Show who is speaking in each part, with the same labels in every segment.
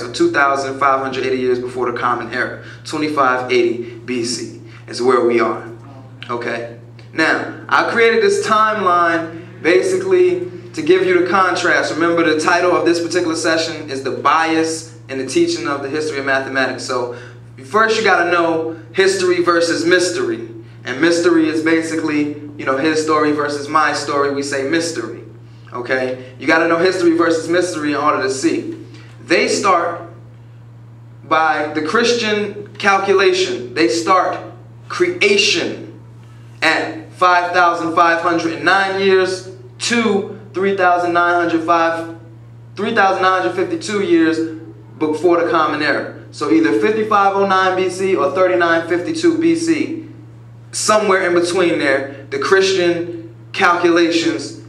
Speaker 1: Christ, so 2,580 years before the Common Era. 2580 BC is where we are. Okay? Now, I created this timeline basically to give you the contrast. Remember, the title of this particular session is The Bias in the Teaching of the History of Mathematics. So, first you got to know history versus mystery. And mystery is basically, you know, his story versus my story. We say mystery. Okay? You got to know history versus mystery in order to see. They start by the Christian calculation. They start creation at 5,509 years to 3,952 years before the Common Era. So either 5509 BC or 3952 BC. Somewhere in between there, the Christian calculations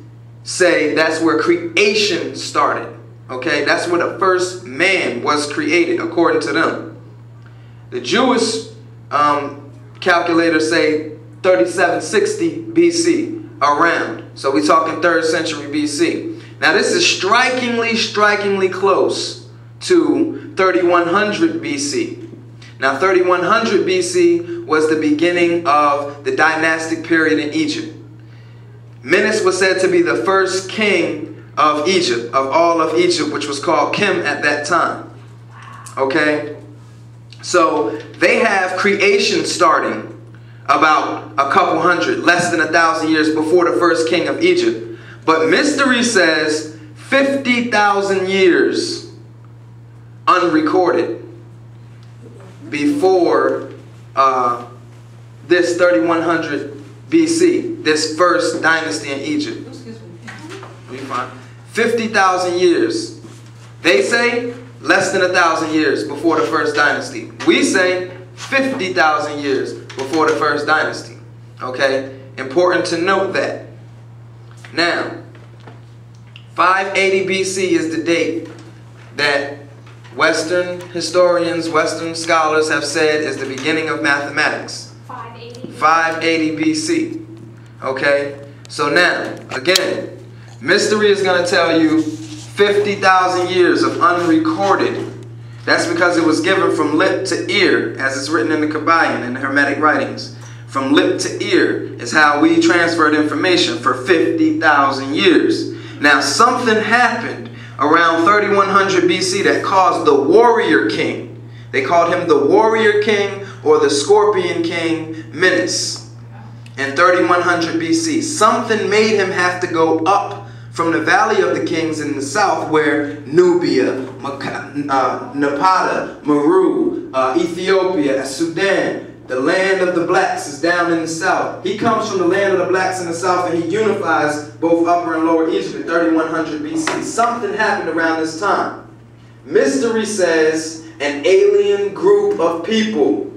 Speaker 1: say that's where creation started. Okay, that's where the first man was created, according to them. The Jewish calculators say 3760 BC, around. So we're talking 3rd century BC. Now this is strikingly close to 3100 BC. Now 3100 BC was the beginning of the dynastic period in Egypt. Menes was said to be the first king of Egypt, of all of Egypt, which was called Kim at that time. Okay? So they have creation starting about a couple hundred, less than 1,000 years before the first king of Egypt. But mystery says 50,000 years unrecorded before this 3100 BC, this first dynasty in Egypt. 50,000 years. They say less than 1,000 years before the first dynasty. We say 50,000 years before the first dynasty. Okay? Important to note that. Now, 580 BC is the date that Western historians, Western scholars have said is the beginning of mathematics. 580 BC. Okay? So now, again, mystery is going to tell you 50,000 years of unrecorded. That's because it was given from lip to ear, as it's written in the Kabbalion and the Hermetic writings. From lip to ear is how we transferred information for 50,000 years. Now, something happened around 3100 BC that caused the warrior king. They called him the warrior king or the scorpion king, Menes. In 3100 BC, something made him have to go up from the Valley of the Kings in the south, where Nubia, Napata, Meru, Ethiopia, Sudan, the land of the blacks is down in the south. He comes from the land of the blacks in the south, and he unifies both Upper and Lower Egypt in 3100 BC. Something happened around this time. Mystery says an alien group of people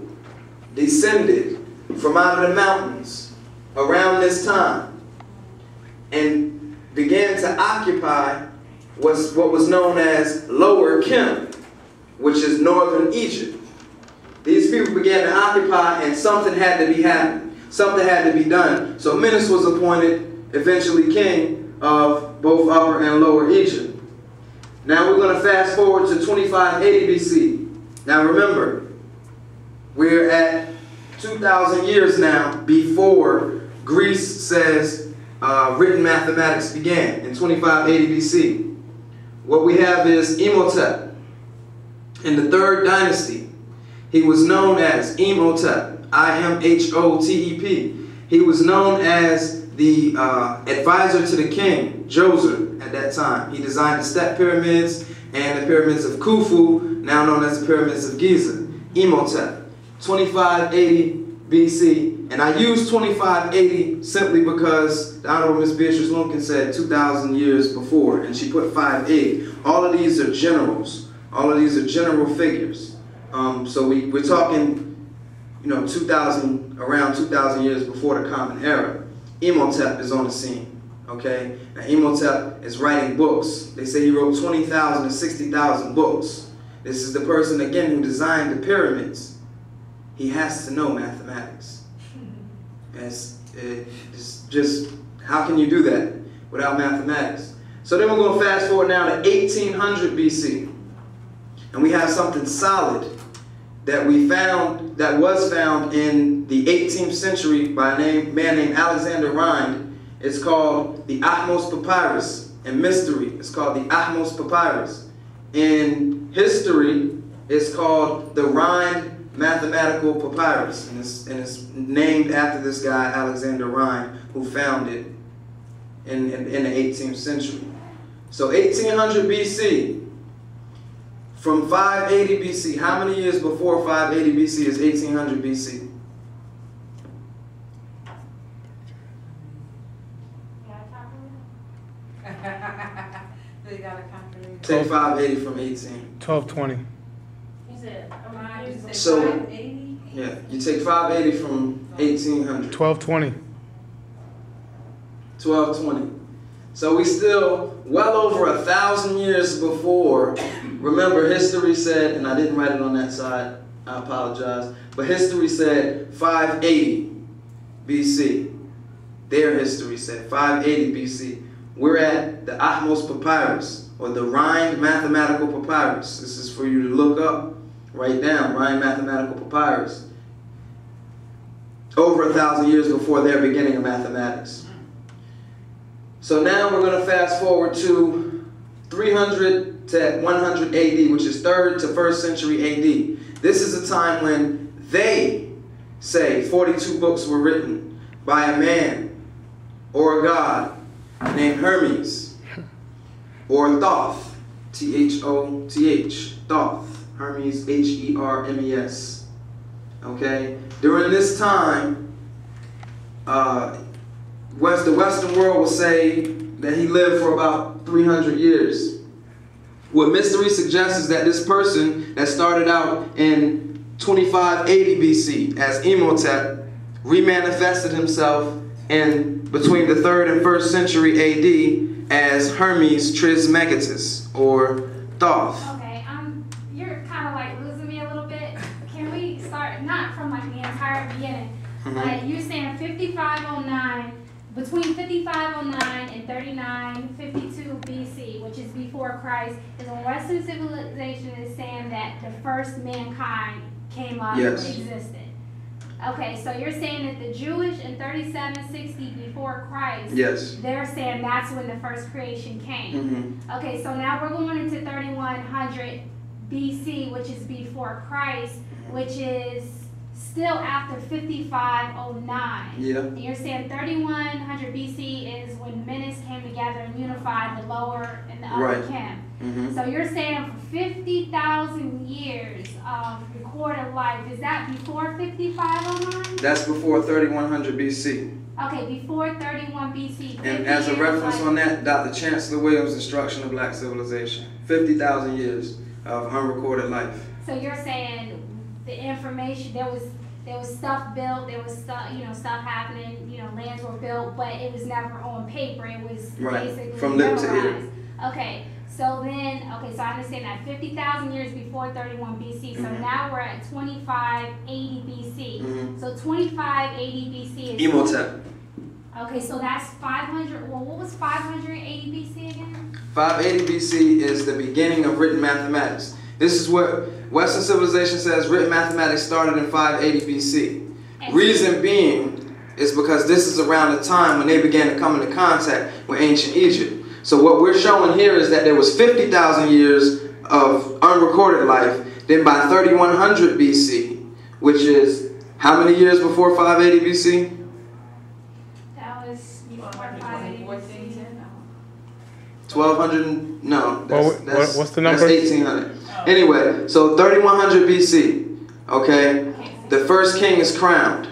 Speaker 1: descended from out of the mountains around this time and began to occupy what was known as Lower Kim, which is northern Egypt. These people began to occupy, and something had to be happening. Something had to be done. So Menes was appointed eventually king of both Upper and Lower Egypt. Now we're going to fast forward to 2580 BC. Now remember, we're at 2,000 years now before Greece says written mathematics began in 2580 BC. What we have is Imhotep. In the 3rd dynasty, he was known as Imhotep, I-M-H-O-T-E-P. He was known as the advisor to the king, Djoser, at that time. He designed the step pyramids and the pyramids of Khufu, now known as the pyramids of Giza. Imhotep, 2580 BC. And I use 2580 simply because the Honorable Miss Beatrice Lumpkin said 2,000 years before, and she put 580. All of these are generals. All of these are general figures. So we're talking, you know, around 2,000 years before the Common Era. Imhotep is on the scene. Okay? Now Imhotep is writing books. They say he wrote 20,000 to 60,000 books. This is the person, again, who designed the pyramids. He has to know mathematics. It's just, how can you do that without mathematics? So then we're going to fast forward now to 1800 BC. And we have something solid that we found, that was found in the 18th century by a man named Alexander Rhind. It's called the Ahmose Papyrus. In mystery, it's called the Ahmose Papyrus. In history, it's called the Rhind Mathematical Papyrus. And it's named after this guy, Alexander Rhind, who found it in the 18th century. So 1800 BC, from 580 BC, how many years before 580 BC is 1800 BC? Take 580 from 18.
Speaker 2: 1220.
Speaker 3: You said,
Speaker 1: so,
Speaker 3: 580?
Speaker 1: yeah, you take 580 from 1800.
Speaker 2: 1220.
Speaker 1: 1220. So we still well over 1,000 years before. Remember, history said, and I didn't write it on that side, I apologize, but history said 580 BC. Their history said 580 BC. We're at the Ahmose Papyrus, or the Rhind Mathematical Papyrus. This is for you to look up, write down, Rhind Mathematical Papyrus. Over 1,000 years before their beginning of mathematics. So now we're going to fast forward to 300 to 100 AD, which is 3rd to 1st century AD. This is a time when they say 42 books were written by a man or a god named Hermes, or Thoth, T-H-O-T-H, Thoth, Hermes, H-E-R-M-E-S. Okay? During this time, the Western world will say that he lived for about 300 years. What mystery suggests is that this person that started out in 2580 BC as Imhotep remanifested himself in between the 3rd and 1st century AD as Hermes Trismegistus, or Thoth.
Speaker 4: Okay, you're kind of like losing me a little bit. Can we start, not from like the entire beginning, but you're saying 5509, between 5509 and 3952 BC, which is before Christ, is when Western civilization is saying that the first mankind came up and existed. Okay, so you're saying that the Jewish in 3760 before Christ, they're saying that's when the first creation came. Okay, so now we're going into 3100 BC, which is before Christ, which is still after 5509. And you're saying 3100 BC is when Menes came together and unified the lower and the upper camp. So you're saying for 50,000 years of recorded life, is that before 5509?
Speaker 1: That's before 3100 BC.
Speaker 4: Okay, before 31 BC.
Speaker 1: And as a reference on that, Dr. Chancellor Williams' Destruction of Black Civilization. 50,000 years of unrecorded life.
Speaker 4: So you're saying the information, there was stuff built, there was stuff, stuff happening, lands were built, but it was never on paper. It was basically
Speaker 1: from lip to ear.
Speaker 4: Okay, so then, so I understand that 50,000 years before 31 BC. So now we're at 2580 BC. So 2580 BC is
Speaker 1: Imhotep.
Speaker 4: Okay, so that's 500. Well, what was 580 BC again?
Speaker 1: 580 BC is the beginning of written mathematics. This is what Western civilization says written mathematics started in 580 BC. Reason being is because this is around the time when they began to come into contact with ancient Egypt. So what we're showing here is that there was 50,000 years of unrecorded life. Then by 3100 BC, which is how many years before 580 BC?
Speaker 4: That was before 580 BC.
Speaker 1: 1200, no.
Speaker 2: What's the number?
Speaker 1: That's 1800. Anyway, so 3100 BC, okay, the first king is crowned.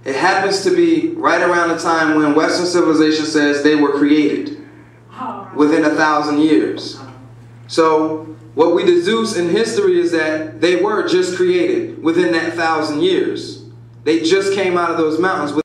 Speaker 1: It happens to be right around the time when Western civilization says they were created, within 1,000 years. So what we deduce in history is that they were just created within that 1,000 years. They just came out of those mountains.